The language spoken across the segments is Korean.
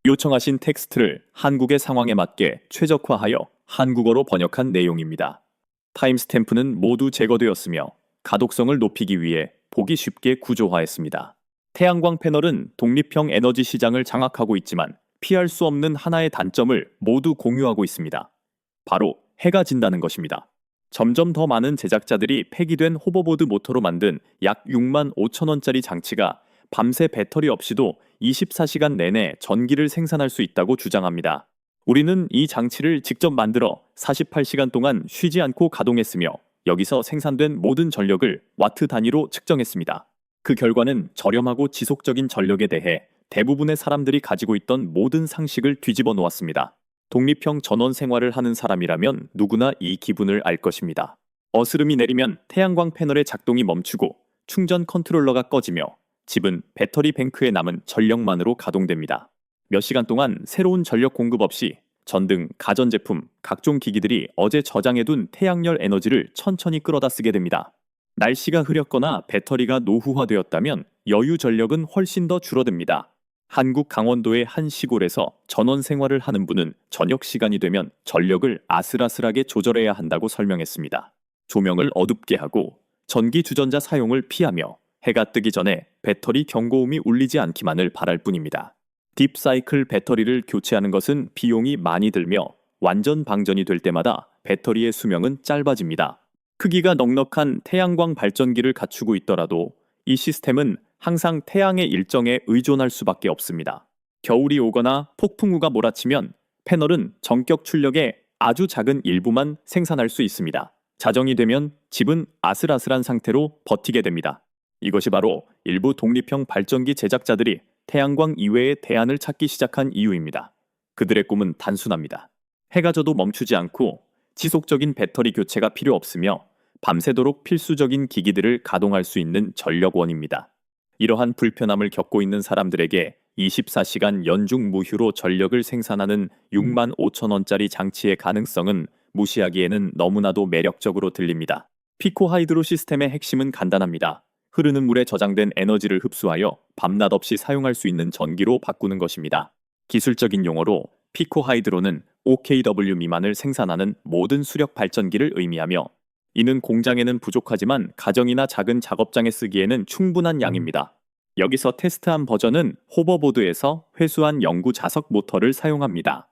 요청하신 텍스트를 한국의 상황에 맞게 최적화하여 한국어로 번역한 내용입니다. 타임스탬프는 모두 제거되었으며 가독성을 높이기 위해 보기 쉽게 구조화했습니다. 태양광 패널은 독립형 에너지 시장을 장악하고 있지만 피할 수 없는 하나의 단점을 모두 공유하고 있습니다. 바로 해가 진다는 것입니다. 점점 더 많은 제작자들이 폐기된 호버보드 모터로 만든 약 6만 5천 원짜리 장치가 밤새 배터리 없이도 24시간 내내 전기를 생산할 수 있다고 주장합니다. 우리는 이 장치를 직접 만들어 48시간 동안 쉬지 않고 가동했으며 여기서 생산된 모든 전력을 와트 단위로 측정했습니다. 그 결과는 저렴하고 지속적인 전력에 대해 대부분의 사람들이 가지고 있던 모든 상식을 뒤집어 놓았습니다. 독립형 전원 생활을 하는 사람이라면 누구나 이 기분을 알 것입니다. 어스름이 내리면 태양광 패널의 작동이 멈추고 충전 컨트롤러가 꺼지며 집은 배터리 뱅크에 남은 전력만으로 가동됩니다. 몇 시간 동안 새로운 전력 공급 없이 전등, 가전제품, 각종 기기들이 어제 저장해둔 태양열 에너지를 천천히 끌어다 쓰게 됩니다. 날씨가 흐렸거나 배터리가 노후화되었다면 여유 전력은 훨씬 더 줄어듭니다. 한국 강원도의 한 시골에서 전원 생활을 하는 분은 저녁 시간이 되면 전력을 아슬아슬하게 조절해야 한다고 설명했습니다. 조명을 어둡게 하고 전기 주전자 사용을 피하며 해가 뜨기 전에 배터리 경고음이 울리지 않기만을 바랄 뿐입니다. 딥사이클 배터리를 교체하는 것은 비용이 많이 들며 완전 방전이 될 때마다 배터리의 수명은 짧아집니다. 크기가 넉넉한 태양광 발전기를 갖추고 있더라도 이 시스템은 항상 태양의 일정에 의존할 수밖에 없습니다. 겨울이 오거나 폭풍우가 몰아치면 패널은 전격 출력의 아주 작은 일부만 생산할 수 있습니다. 자정이 되면 집은 아슬아슬한 상태로 버티게 됩니다. 이것이 바로 일부 독립형 발전기 제작자들이 태양광 이외의 대안을 찾기 시작한 이유입니다. 그들의 꿈은 단순합니다. 해가 져도 멈추지 않고 지속적인 배터리 교체가 필요 없으며 밤새도록 필수적인 기기들을 가동할 수 있는 전력원입니다. 이러한 불편함을 겪고 있는 사람들에게 24시간 연중 무휴로 전력을 생산하는 6만 5천 원짜리 장치의 가능성은 무시하기에는 너무나도 매력적으로 들립니다. 피코하이드로 시스템의 핵심은 간단합니다. 흐르는 물에 저장된 에너지를 흡수하여 밤낮 없이 사용할 수 있는 전기로 바꾸는 것입니다. 기술적인 용어로 피코하이드로는 OKW 미만을 생산하는 모든 수력 발전기를 의미하며 이는 공장에는 부족하지만 가정이나 작은 작업장에 쓰기에는 충분한 양입니다. 여기서 테스트한 버전은 호버보드에서 회수한 영구 자석 모터를 사용합니다.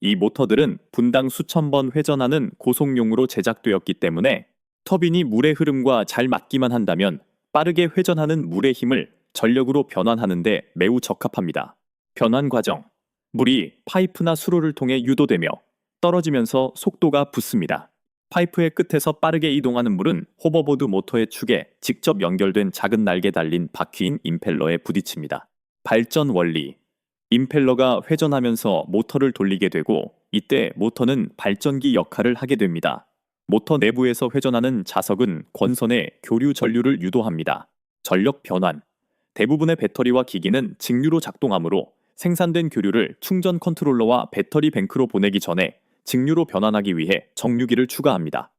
이 모터들은 분당 수천 번 회전하는 고속용으로 제작되었기 때문에 터빈이 물의 흐름과 잘 맞기만 한다면 빠르게 회전하는 물의 힘을 전력으로 변환하는 데 매우 적합합니다. 변환 과정. 물이 파이프나 수로를 통해 유도되며 떨어지면서 속도가 붙습니다. 파이프의 끝에서 빠르게 이동하는 물은 호버보드 모터의 축에 직접 연결된 작은 날개 달린 바퀴인 임펠러에 부딪힙니다. 발전 원리. 임펠러가 회전하면서 모터를 돌리게 되고 이때 모터는 발전기 역할을 하게 됩니다. 모터 내부에서 회전하는 자석은 권선에 교류 전류를 유도합니다. 전력 변환. 대부분의 배터리와 기기는 직류로 작동하므로 생산된 교류를 충전 컨트롤러와 배터리 뱅크로 보내기 전에 직류로 변환하기 위해 정류기를 추가합니다.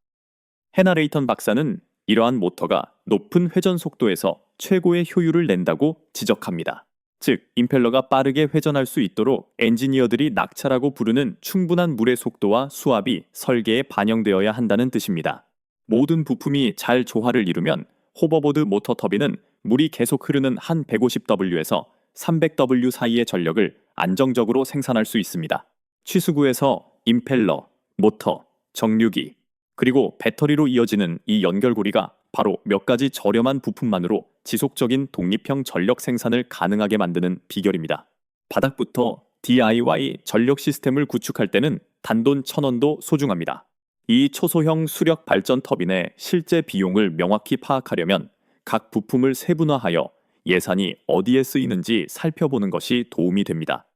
해나 레이턴 박사는 이러한 모터가 높은 회전 속도에서 최고의 효율을 낸다고 지적합니다. 즉, 임펠러가 빠르게 회전할 수 있도록 엔지니어들이 낙차라고 부르는 충분한 물의 속도와 수압이 설계에 반영되어야 한다는 뜻입니다. 모든 부품이 잘 조화를 이루면 호버보드 모터 터빈은 물이 계속 흐르는 한 150W에서 300W 사이의 전력을 안정적으로 생산할 수 있습니다. 취수구에서 임펠러, 모터, 정류기, 그리고 배터리로 이어지는 이 연결고리가 바로 몇 가지 저렴한 부품만으로 지속적인 독립형 전력 생산을 가능하게 만드는 비결입니다. 바닥부터 DIY 전력 시스템을 구축할 때는 단돈 1,000원도 소중합니다. 이 초소형 수력 발전 터빈의 실제 비용을 명확히 파악하려면 각 부품을 세분화하여 예산이 어디에 쓰이는지 살펴보는 것이 도움이 됩니다.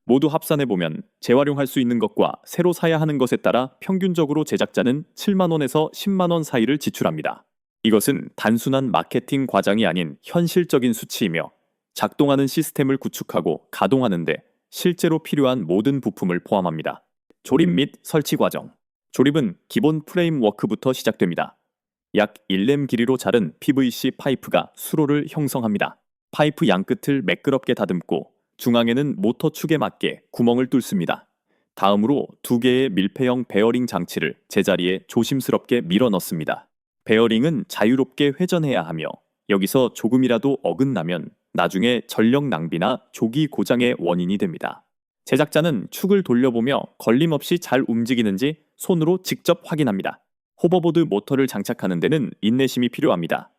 모두 합산해보면 재활용할 수 있는 것과 새로 사야 하는 것에 따라 평균적으로 제작자는 7만 원에서 10만 원 사이를 지출합니다. 이것은 단순한 마케팅 과장이 아닌 현실적인 수치이며 작동하는 시스템을 구축하고 가동하는데 실제로 필요한 모든 부품을 포함합니다. 조립 및 설치 과정. 조립은 기본 프레임워크부터 시작됩니다. 약 1렘 길이로 자른 PVC 파이프가 수로를 형성합니다. 파이프 양끝을 매끄럽게 다듬고 중앙에는 모터 축에 맞게 구멍을 뚫습니다. 다음으로 2개의 밀폐형 베어링 장치를 제자리에 조심스럽게 밀어 넣습니다. 베어링은 자유롭게 회전해야 하며 여기서 조금이라도 어긋나면 나중에 전력 낭비나 조기 고장의 원인이 됩니다. 제작자는 축을 돌려보며 걸림없이 잘 움직이는지 손으로 직접 확인합니다. 호버보드 모터를 장착하는 데는 인내심이 필요합니다.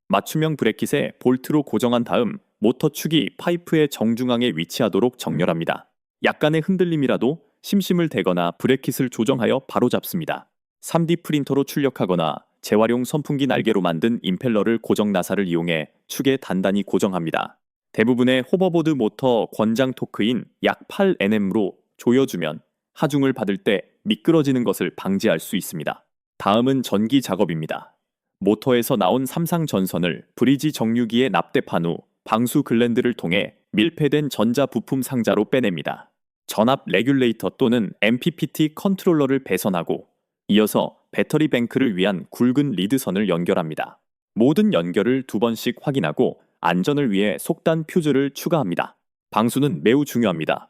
맞춤형 브래킷에 볼트로 고정한 다음 모터 축이 파이프의 정중앙에 위치하도록 정렬합니다. 약간의 흔들림이라도 심심을 대거나 브래킷을 조정하여 바로잡습니다. 3D 프린터로 출력하거나 재활용 선풍기 날개로 만든 임펠러를 고정 나사를 이용해 축에 단단히 고정합니다. 대부분의 호버보드 모터 권장 토크인 약 8Nm로 조여주면 하중을 받을 때 미끄러지는 것을 방지할 수 있습니다. 다음은 전기 작업입니다. 모터에서 나온 삼상 전선을 브리지 정류기에 납땜한 후 방수 글랜드를 통해 밀폐된 전자 부품 상자로 빼냅니다. 전압 레귤레이터 또는 MPPT 컨트롤러를 배선하고 이어서 배터리 뱅크를 위한 굵은 리드선을 연결합니다. 모든 연결을 2번씩 확인하고 안전을 위해 속단 퓨즈를 추가합니다. 방수는 매우 중요합니다.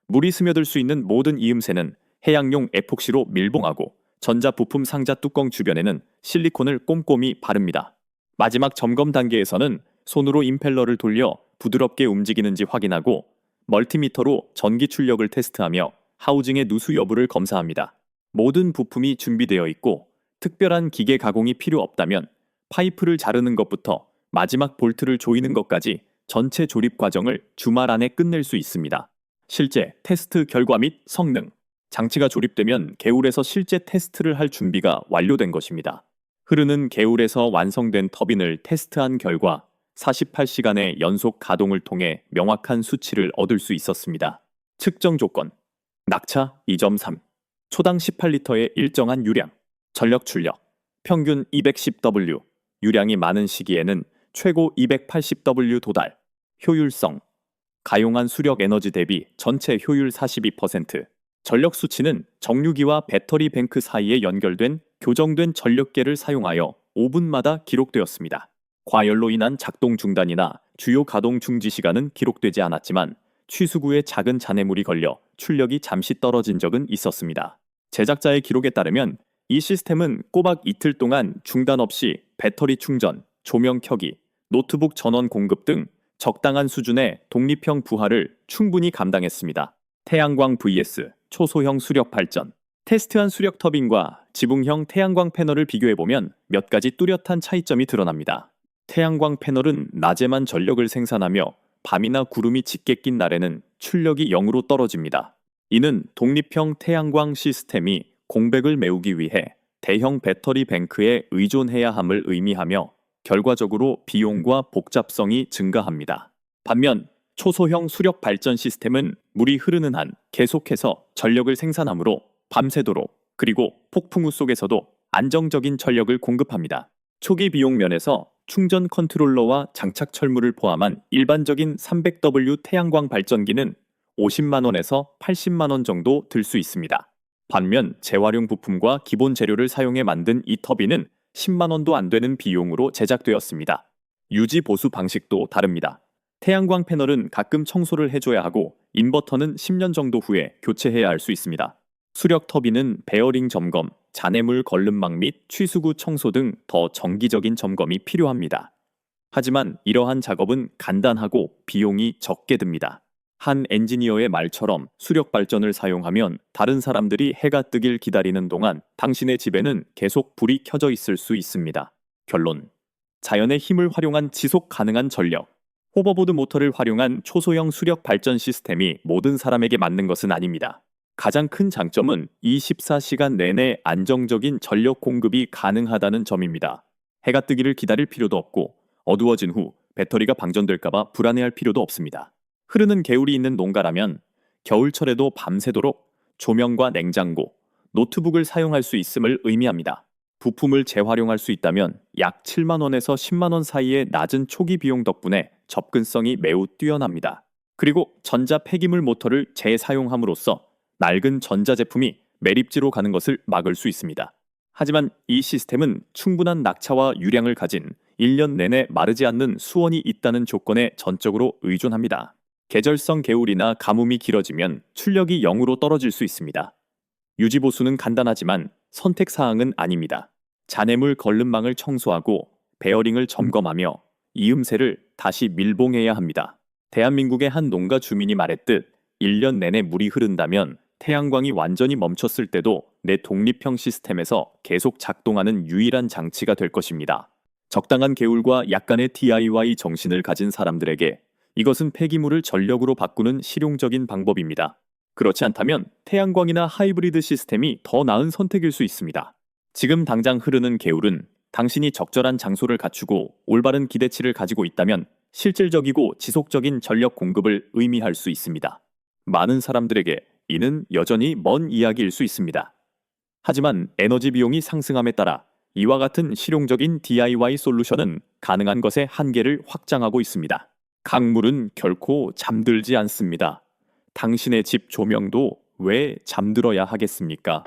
물이 스며들 수 있는 모든 이음새는 해양용 에폭시로 밀봉하고 전자 부품 상자 뚜껑 주변에는 실리콘을 꼼꼼히 바릅니다. 마지막 점검 단계에서는 손으로 임펠러를 돌려 부드럽게 움직이는지 확인하고 멀티미터로 전기 출력을 테스트하며 하우징의 누수 여부를 검사합니다. 모든 부품이 준비되어 있고 특별한 기계 가공이 필요 없다면 파이프를 자르는 것부터 마지막 볼트를 조이는 것까지 전체 조립 과정을 주말 안에 끝낼 수 있습니다. 실제 테스트 결과 및 성능. 장치가 조립되면 개울에서 실제 테스트를 할 준비가 완료된 것입니다. 흐르는 개울에서 완성된 터빈을 테스트한 결과 48시간의 연속 가동을 통해 명확한 수치를 얻을 수 있었습니다. 측정 조건. 낙차 2.3. 초당 18리터의 일정한 유량. 전력 출력. 평균 210W. 유량이 많은 시기에는 최고 280W 도달. 효율성. 가용한 수력 에너지 대비 전체 효율 42%. 전력 수치는 정류기와 배터리 뱅크 사이에 연결된 교정된 전력계를 사용하여 5분마다 기록되었습니다. 과열로 인한 작동 중단이나 주요 가동 중지 시간은 기록되지 않았지만 취수구에 작은 잔해물이 걸려 출력이 잠시 떨어진 적은 있었습니다. 제작자의 기록에 따르면 이 시스템은 꼬박 이틀 동안 중단 없이 배터리 충전, 조명 켜기, 노트북 전원 공급 등 적당한 수준의 독립형 부하를 충분히 감당했습니다. 태양광 vs 초소형 수력 발전. 테스트한 수력 터빈과 지붕형 태양광 패널을 비교해보면 몇 가지 뚜렷한 차이점이 드러납니다. 태양광 패널은 낮에만 전력을 생산하며 밤이나 구름이 짙게 낀 날에는 출력이 0으로 떨어집니다. 이는 독립형 태양광 시스템이 공백을 메우기 위해 대형 배터리 뱅크에 의존해야 함을 의미하며 결과적으로 비용과 복잡성이 증가합니다. 반면 초소형 수력 발전 시스템은 물이 흐르는 한 계속해서 전력을 생산하므로 밤새도록 그리고 폭풍우 속에서도 안정적인 전력을 공급합니다. 초기 비용 면에서 충전 컨트롤러와 장착 철물을 포함한 일반적인 300W 태양광 발전기는 50만 원에서 80만 원 정도 들 수 있습니다. 반면 재활용 부품과 기본 재료를 사용해 만든 이 터빈은 10만 원도 안 되는 비용으로 제작되었습니다. 유지 보수 방식도 다릅니다. 태양광 패널은 가끔 청소를 해줘야 하고 인버터는 10년 정도 후에 교체해야 할 수 있습니다. 수력 터빈은 베어링 점검, 잔해물 걸름막 및 취수구 청소 등 더 정기적인 점검이 필요합니다. 하지만 이러한 작업은 간단하고 비용이 적게 듭니다. 한 엔지니어의 말처럼 수력 발전을 사용하면 다른 사람들이 해가 뜨길 기다리는 동안 당신의 집에는 계속 불이 켜져 있을 수 있습니다. 결론. 자연의 힘을 활용한 지속 가능한 전력. 호버보드 모터를 활용한 초소형 수력 발전 시스템이 모든 사람에게 맞는 것은 아닙니다. 가장 큰 장점은 24시간 내내 안정적인 전력 공급이 가능하다는 점입니다. 해가 뜨기를 기다릴 필요도 없고 어두워진 후 배터리가 방전될까봐 불안해할 필요도 없습니다. 흐르는 개울이 있는 농가라면 겨울철에도 밤새도록 조명과 냉장고, 노트북을 사용할 수 있음을 의미합니다. 부품을 재활용할 수 있다면 약 7만 원에서 10만 원 사이의 낮은 초기 비용 덕분에 접근성이 매우 뛰어납니다. 그리고 전자 폐기물 모터를 재사용함으로써 낡은 전자제품이 매립지로 가는 것을 막을 수 있습니다. 하지만 이 시스템은 충분한 낙차와 유량을 가진 1년 내내 마르지 않는 수원이 있다는 조건에 전적으로 의존합니다. 계절성 개울이나 가뭄이 길어지면 출력이 0으로 떨어질 수 있습니다. 유지 보수는 간단하지만 선택 사항은 아닙니다. 잔해물 걸름망을 청소하고 베어링을 점검하며 이음새를 다시 밀봉해야 합니다. 대한민국의 한 농가 주민이 말했듯 1년 내내 물이 흐른다면 태양광이 완전히 멈췄을 때도 내 독립형 시스템에서 계속 작동하는 유일한 장치가 될 것입니다. 적당한 계울과 약간의 DIY 정신을 가진 사람들에게 이것은 폐기물을 전력으로 바꾸는 실용적인 방법입니다. 그렇지 않다면 태양광이나 하이브리드 시스템이 더 나은 선택일 수 있습니다. 지금 당장 흐르는 계울은 당신이 적절한 장소를 갖추고 올바른 기대치를 가지고 있다면 실질적이고 지속적인 전력 공급을 의미할 수 있습니다. 많은 사람들에게 이는 여전히 먼 이야기일 수 있습니다. 하지만 에너지 비용이 상승함에 따라 이와 같은 실용적인 DIY 솔루션은 가능한 것의 한계를 확장하고 있습니다. 강물은 결코 잠들지 않습니다. 당신의 집 조명도 왜 잠들어야 하겠습니까?